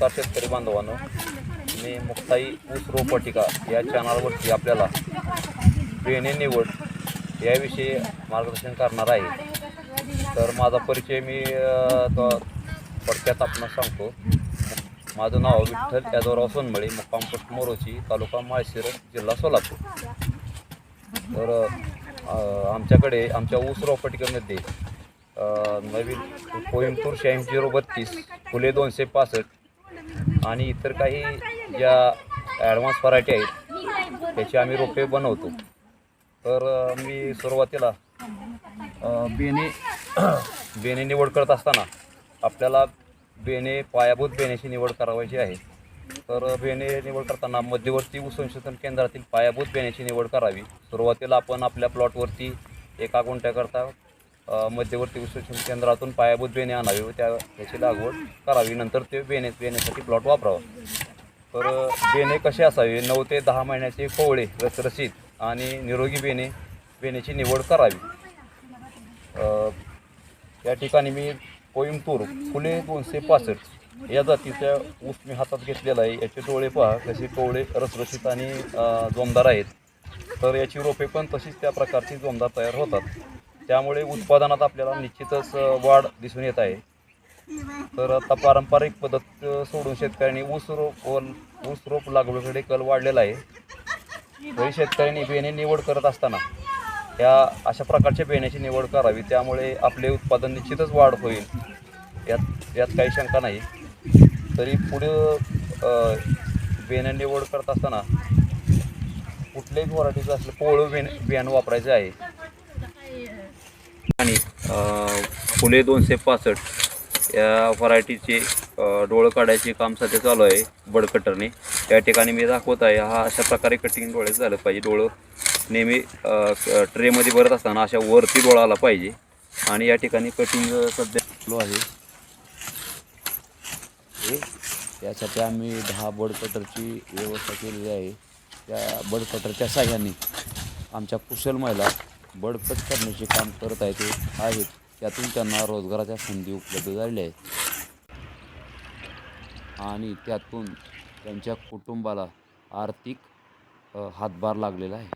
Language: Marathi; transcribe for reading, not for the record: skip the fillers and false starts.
नमस्कार शेतकरी बांधवांनो, मी मुक्ताई ऊस रोपवाटिका या चॅनलवरती आपल्याला बेणे निवड याविषयी मार्गदर्शन करणार आहे। तर माझा परिचय मी थोडक्यात आपणास सांगतो। माझं नाव विठ्ठल यादवराव सोनमळे, मुक्काम पोस्ट मोरोची, तालुका माळशिरस, जिल्हा सोलापूर। तर आमच्याकडे आमच्या ऊस रोपवाटिकेमध्ये नवीन कोइंबतूर 8632, फुले 265 आणि इतर काही ज्या ॲडव्हान्स व्हरायटी आहेत त्याची आम्ही रोपे बनवतो। तर मी सुरुवातीला बेणे निवड करत असताना आपल्याला पायाभूत बेण्याची निवड करायची आहे। तर बेणे निवड करताना मध्यवर्ती ऊस संशोधन केंद्रातील पायाभूत बेण्याची निवड करावी। सुरुवातीला आपण आपल्या प्लॉटवरती 1 गुंठ्याकरता मध्यवर्ती ऊस संशोधन केंद्रातून पायाभूत बेणे आणावे व त्याची लागवड करावी। नंतर ते बेण्यासाठी प्लॉट वापरावा। तर बेणे कसे असावे, 9 ते 10 महिन्याचे कोवळे, रसरशीत आणि निरोगी बेण्याची निवड करावी। या ठिकाणी मी कोइंबतूर फुले 265 या जातीचा ऊस मी हातात घेतलेला आहे। याचे डोळे पहा कसे कोवळे, रसरशीत आणि जोमदार आहेत। तर याची रोपे पण तशीच त्या प्रकारची जोमदार तयार होतात। त्यामुळे उत्पादनात आपल्याला निश्चितच वाढ दिसून येत आहे। तर आता पारंपरिक पद्धत सोडून शेतकऱ्यांनी ऊस रोप लागवडीकडे कल वाढलेला आहे। तरी शेतकऱ्यांनी बेणे निवड करत असताना या अशा प्रकारच्या बेण्याची निवड करावी, त्यामुळे आपले उत्पादन निश्चितच वाढ होईल, यात काही शंका नाही। तरी पुढे बेणे निवड करत असताना कुठल्याही व्हरायटीचं असलं कोवळं बियाणं वापरायचं आहे। आणि फुले 265 या व्हरायटीचे डोळं काढायचे काम सध्या चालू आहे बड कटरने। या ठिकाणी मी दाखवत आहे, हा अशा प्रकारे कटिंग डोळ्याचं झालं पाहिजे। डोळं नेहमी ट्रेमध्ये भरत असताना अशा वरती डोळा आला पाहिजे। आणि या ठिकाणी कटिंग सध्या चालू आहे। यासाठी आम्ही 10 बड कटरची व्यवस्था केलेली आहे। त्या बड कटरच्या साहाय्याने आमच्या कुशल महिला बड कट करण्याचे काम करत आहेत। त्यातून त्यांना रोजगाराच्या संधी उपलब्ध झालेल्या आहेत आणि त्यातून त्यांच्या कुटुंबाला आर्थिक हातभार लागलेला आहे।